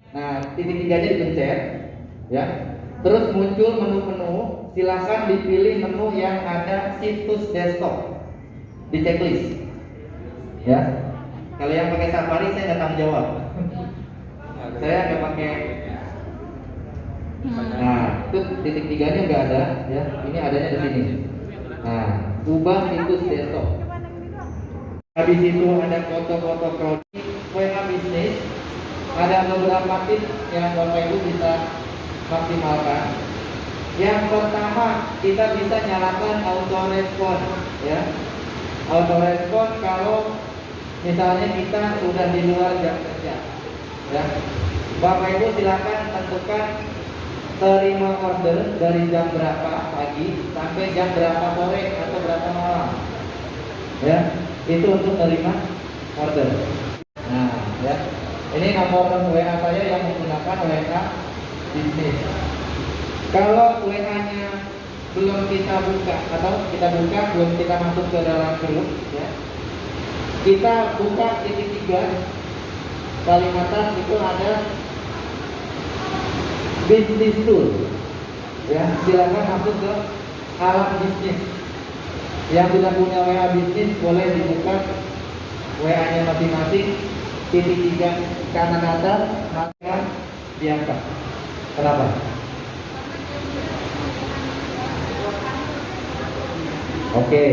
Nah, titik tiganya dipencet, ya. Terus muncul menu-menu. Silakan dipilih menu yang ada situs desktop di checklist, ya. Kalau yang pakai Safari saya nggak tanggung jawab. Saya nggak pakai. Nah, itu titik tiganya nggak ada, ya. Ini adanya di sini. Nah, ubah situs desktop. Habis itu ada foto-foto produk, WA bisnis. Ada beberapa tips yang Bapak Ibu bisa maksimalkan. Yang pertama, kita bisa nyalakan auto respon, ya. Auto respon kalau misalnya kita sudah di luar jam kerja, ya. Bapak Ibu silakan tentukan terima order dari jam berapa pagi sampai jam berapa sore atau berapa malam, ya. Itu untuk terima order. Nah, ya. Ini nomor WA saya yang menggunakan WA bisnis. Kalau WA-nya belum kita buka atau kita buka belum kita masuk ke dalam grup, ya. Kita buka titik 3 Kalimantan itu ada bisnis tool, ya. Silakan masuk ke alam bisnis. Yang sudah punya WA bisnis boleh dibuka WA-nya masing-masing. Titik 3 kanan atas, maka biasa. Kenapa? Oke,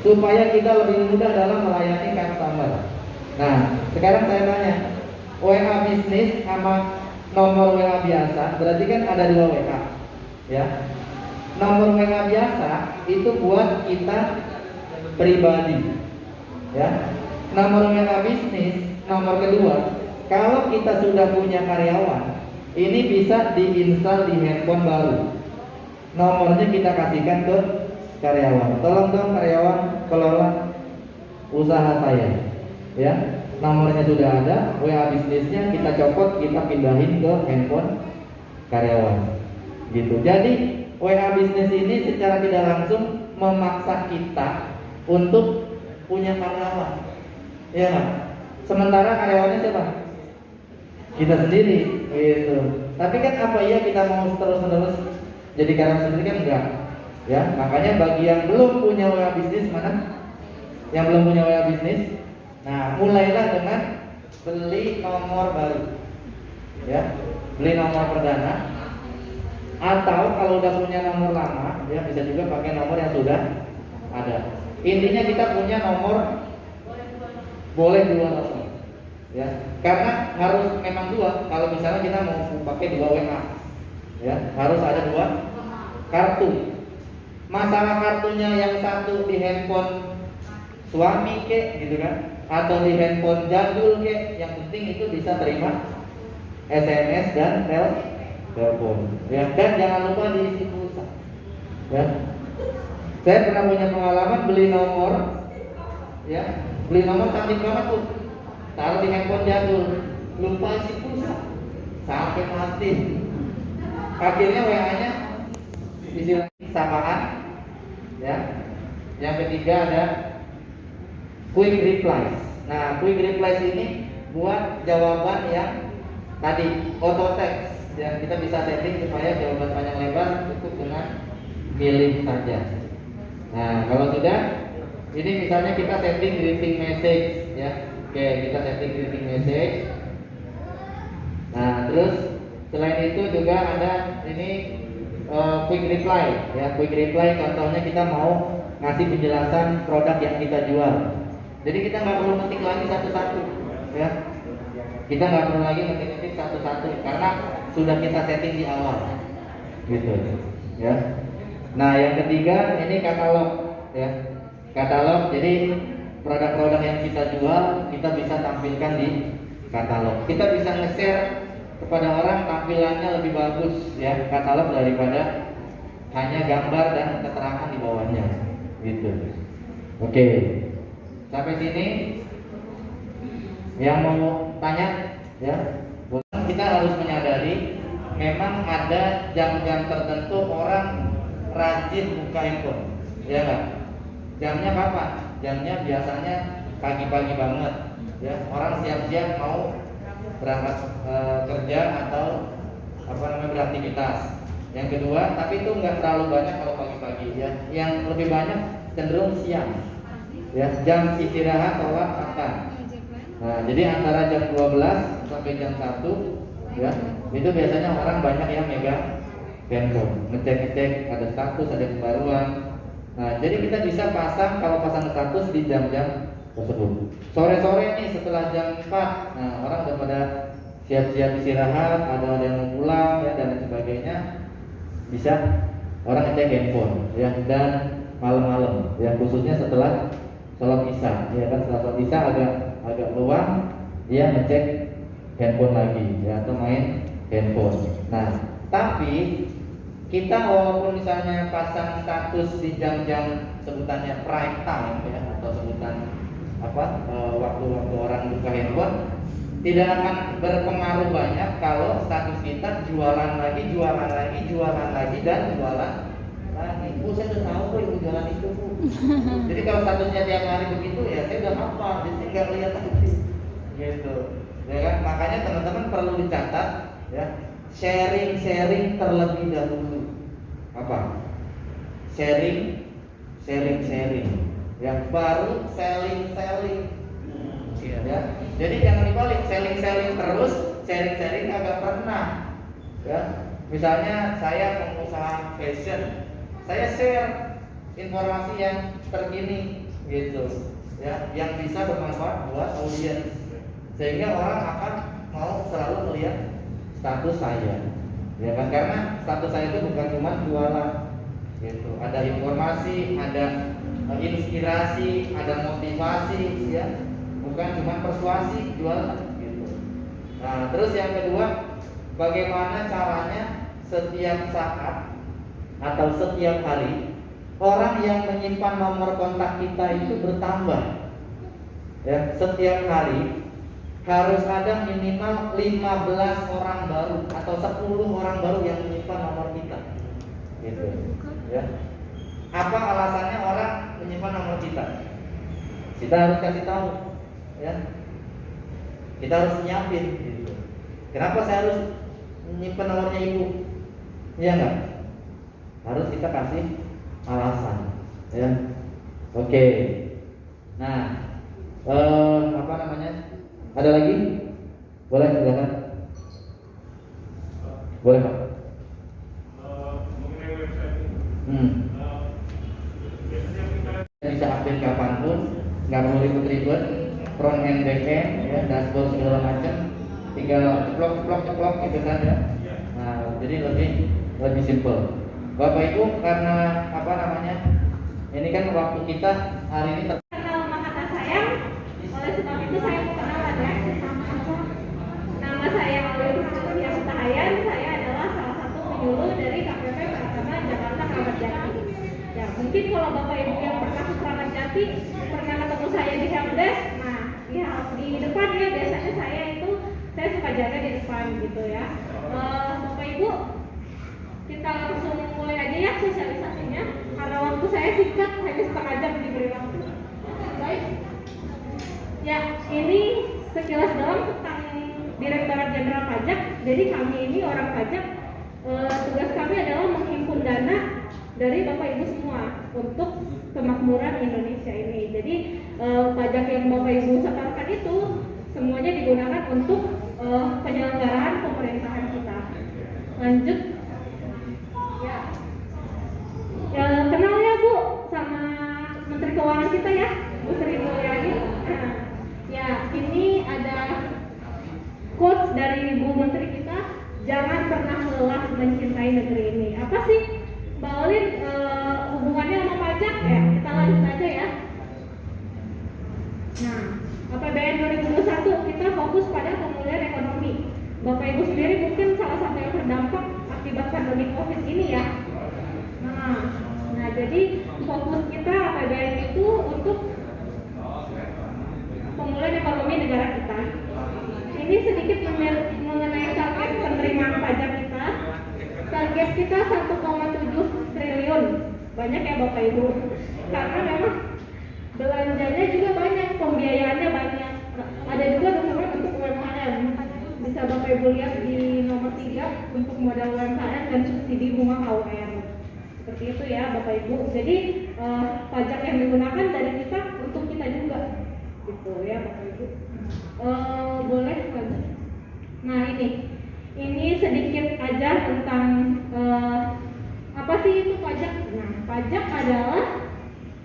supaya kita lebih mudah dalam melayani customer. Nah, sekarang saya tanya, WA bisnis sama nomor WA biasa, berarti kan ada 2 WA, ya. Nomor WA biasa itu buat kita pribadi, ya. Nomor WA bisnis, nomor kedua, kalau kita sudah punya karyawan, ini bisa diinstal di handphone baru. Nomornya kita kasihkan ke karyawan. Tolong dong karyawan kelola usaha saya, ya. Nomornya sudah ada, WA bisnisnya kita copot, kita pindahin ke handphone karyawan, gitu. Jadi WA bisnis ini secara tidak langsung memaksa kita untuk punya karyawan, ya kan? Sementara karyawannya siapa? Kita sendiri, gitu. Tapi kan apa iya kita mau terus-menerus jadi karyawan sendiri kan enggak, ya. Makanya bagi yang belum punya WA bisnis, mana? Yang belum punya WA bisnis, nah mulailah dengan beli nomor baru, ya. Beli nomor perdana. Atau kalau udah punya nomor lama, ya bisa juga pakai nomor yang sudah ada. Intinya kita punya nomor boleh 2 nomor, ya. Karena harus memang 2. Kalau misalnya kita mau pakai 2 WA, ya harus ada 2 kartu. Masalah kartunya yang satu di handphone suami kek, gitu kan, atau di handphone jadul kek, yang penting itu bisa terima SMS dan telepon, ya. Dan jangan lupa diisi pulsa, ya. Saya pernah punya pengalaman beli nomor, ya. Beli nomor cantik banget tuh, taruh di handphone jadul, lupa isi pulsa sampai mati. Akhirnya WA-nya isi lagi samaan, ya. Yang ketiga ada quick replies. Nah, quick replies ini buat jawaban yang tadi auto text, ya. Kita bisa setting supaya jawaban panjang lebar cukup dengan pilih saja. Nah, kalau sudah, ini misalnya kita setting greeting message, ya. Oke, kita setting greeting message. Nah, terus selain itu juga ada ini quick reply, ya. Quick reply contohnya kita mau ngasih penjelasan produk yang kita jual. Jadi kita nggak perlu ngetik lagi satu-satu, ya. Kita nggak perlu lagi ngetik satu-satu karena sudah kita setting di awal, gitu, ya. Nah, yang ketiga ini katalog, ya. Katalog, jadi produk-produk yang kita jual kita bisa tampilkan di katalog. Kita bisa nge-share kepada orang tampilannya lebih bagus, ya, katalog daripada hanya gambar dan keterangan di bawahnya, gitu. Oke, sampai sini yang mau tanya, ya. Kita harus menyadari memang ada jam-jam tertentu orang rajin buka handphone, ya nggak? Jamnya kapan? Jamnya biasanya pagi-pagi banget, ya. Orang siap-siap mau berangkat kerja atau apa namanya beraktivitas. Yang kedua, tapi itu nggak terlalu banyak kalau pagi-pagi ya. Yang lebih banyak cenderung siang. Ya, jam istirahat sholat makan. Nah, jadi antara jam 12 sampai jam 1 ya, itu biasanya orang banyak yang megang handphone, ngecek-ngecek ada status, ada pembaruan. Nah, jadi kita bisa pasang, kalau pasang status di jam-jam tersebut. Sore-sore nih setelah jam 4, nah orang udah pada siap-siap istirahat, ada yang mau pulang ya dan sebagainya, bisa orang ngecek handphone ya. Dan malam-malam ya, khususnya setelah sholat isya ya kan, setelah sholat isya agak luang dia ngecek handphone lagi ya, atau main handphone. Nah, tapi kita walaupun misalnya pasang status di jam-jam sebutannya prime time ya, atau sebutan waktu-waktu orang buka handphone, tidak akan berpengaruh banyak kalau status kita jualan lagi dan jualan lagi. Bu, saya udah tahu kok ibu jualan itu, Bu. Jadi kalau statusnya tiap hari begitu ya saya udah hafal, jadi saya nggak lihat lagi gitu ya kan. Makanya teman-teman perlu dicatat ya, sharing terlebih dahulu. Apa? Sharing yang baru selling ya. Jadi jangan dibalik, selling terus, sharing agak pernah ya. Misalnya saya pengusaha fashion, saya share informasi yang terkini gitu ya, yang bisa bermanfaat buat audiens, sehingga orang akan mau selalu melihat status saya ya kan, karena status saya itu bukan cuma jualan gitu, ada informasi, ada inspirasi, ada motivasi ya, bukan cuma persuasi jualan gitu. Nah, terus yang kedua, bagaimana caranya setiap saat atau setiap hari orang yang menyimpan nomor kontak kita itu bertambah ya. Setiap hari harus ada minimal 15 orang baru atau 10 orang baru yang menyimpan nomor kita gitu ya. Apa alasannya orang menyimpan nomor kita? Kita harus kasih tahu ya, kita harus nyiapin gitu. Kenapa saya harus menyimpan nomornya ibu? Iya enggak? Harus kita kasih alasan ya. Oke. Nah, apa namanya? Ada lagi? Boleh, silakan. Boleh, Pak. Mengenai website ini, biasanya kita Bisa update kapanpun, nggak perlu ribet-ribet, front end, back end, ya, dashboard segala macam, tinggal ceplok gitu kan ya. Nah, jadi lebih simple. Bapak Ibu, karena apa namanya? Ini kan waktu kita hari ini Kenal maka tak sayang, oleh sebab itu saya mau kenalan ya. Nama saya Aurel Kusnandria Sutahayan, saya adalah salah satu penyuluh dari KPP Pratama Jakarta Kramat Jati. Ya, mungkin kalau Bapak Ibu yang pernah ke Kramat Jati pernah ketemu saya di helpdesk, nah di depan ya biasanya saya suka jaga di depan gitu ya. Bapak Ibu, kita langsung mulai aja ya sosialisasinya, karena waktu saya singkat, hanya setengah jam diberi waktu. Baik. Ya, ini sekilas dalam tentang Direktorat Jenderal Pajak. Jadi kami ini orang pajak, tugas kami adalah menghimpun dana dari Bapak Ibu semua untuk kemakmuran Indonesia ini. Jadi pajak yang Bapak Ibu setorkan itu semuanya digunakan untuk penyelenggaraan pemerintahan kita. Lanjut. Ya, kenal ya Bu sama Menteri Keuangan kita ya, Bu Sri Mulyani. Nah, ya ini ada quotes dari Bu Menteri kita, jangan pernah lelah mencintai negeri ini. Apa sih Mbak Olin hubungannya sama pajak? Ya kita lanjut aja ya. Nah, APBN 2021 kita fokus pada pemulihan ekonomi. Bapak Ibu sendiri mungkin salah satu yang terdampak akibat pandemi COVID ini ya. Nah, jadi fokus kita APBN itu untuk pemulihan ekonomi negara kita. Ini sedikit mengenai target penerimaan pajak kita. Target kita 1,7 triliun. Banyak ya Bapak Ibu. Karena memang belanjanya juga banyak, pembiayaannya banyak. Ada juga dukungan untuk UMKM. Bisa Bapak Ibu lihat di nomor 3 untuk modal UMKM dan subsidi bunga KUR. Seperti itu ya Bapak Ibu. Jadi pajak yang digunakan dari kita untuk kita juga, gitu ya Bapak Ibu. Boleh lanjut. Nah ini sedikit aja tentang apa sih itu pajak. Nah, pajak adalah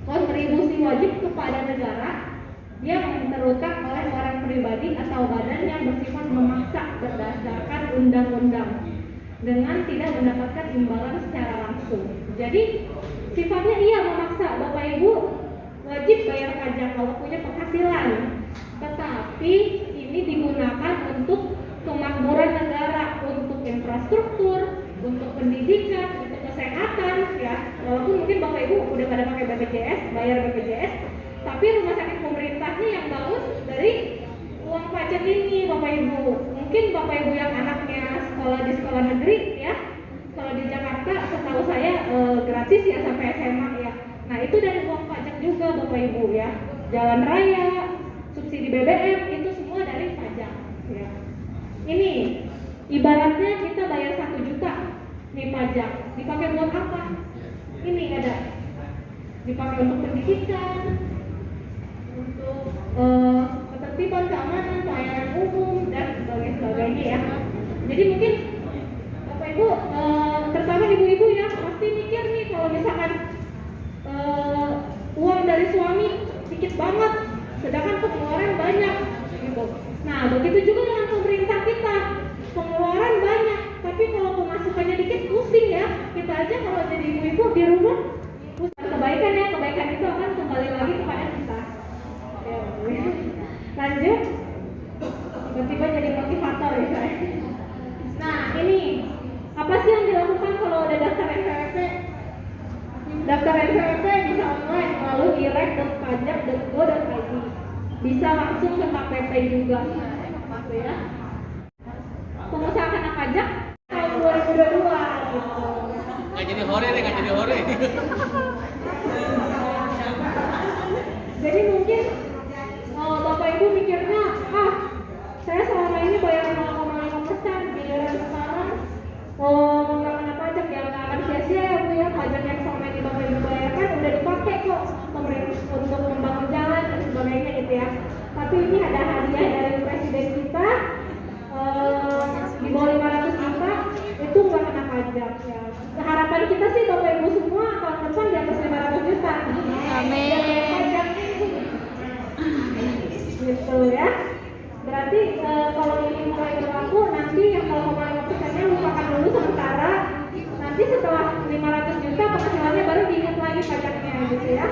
kontribusi wajib kepada negara yang diterutkan oleh orang pribadi atau badan yang bersifat memaksa berdasarkan undang-undang dengan tidak mendapatkan imbalan secara langsung. Jadi sifatnya iya memaksa, Bapak Ibu wajib bayar pajak kalau punya penghasilan, tetapi ini digunakan untuk kemakmuran negara, untuk infrastruktur, untuk pendidikan, untuk kesehatan ya. Walaupun mungkin Bapak Ibu udah pada pakai BPJS, bayar BPJS, tapi rumah sakit pemerintahnya yang bangun dari uang pajak ini Bapak Ibu. Mungkin Bapak Ibu yang anaknya sekolah di sekolah negeri ya, kalau di Jakarta setahu saya gratis ya sampai SMA ya. Nah itu dari uang pajak juga Bapak Ibu ya. Jalan raya, subsidi BBM itu semua dari pajak ya. Ini ibaratnya kita bayar 1 juta nih pajak, dipakai buat apa? Ini ada dipakai untuk pendidikan, untuk ketertiban, keamanan, pelayanan umum dan sebagainya ya. Jadi mungkin Bapak Ibu, terutama ibu-ibu ya pasti mikir nih kalau misalkan uang dari suami sedikit banget, sedangkan pengeluaran banyak gitu. Nah begitu juga dengan pemerintah kita, pengeluaran banyak, tapi kalau pemasukannya dikit pusing ya. Kita aja kalau jadi ibu-ibu di rumah, kebaikan ya, kebaikan itu akan kembali lagi kepada kita. Ya, lanjut, tiba-tiba jadi motivator ya saya. Nah ini apa sih yang dilakukan kalau udah daftar NPWP? Daftar NPWP bisa online melalui irek.pajak.go.id. Bisa langsung ke KPP juga, gitu ya. Pengusaha kena pajak tahun 2022 gitu. Nggak jadi hore deh, nggak jadi hore. Jadi mungkin Bapak Ibu mikirnya, saya selama ini bayar 0,5%, giliran sekarang nggak kena pajak ya, nggak akan sia-sia ya Bu ya. Pajak yang selama ini Bapak Ibu bayarkan udah dipakai kok pemerintah untuk membangun jalan dan sebagainya gitu ya. Tapi ini ada hadiah dari presiden kita di bawah 500 juta itu nggak kena pajak ya. Harapan kita sih Bapak Ibu semua tahun depan di atas 500 juta. Amin. Gitu ya. Berarti kalau ini mulai berlaku nanti yang 0,5%-nya lupakan dulu sementara. Nanti setelah 500 juta penghasilannya baru diingat lagi pajaknya gitu ya.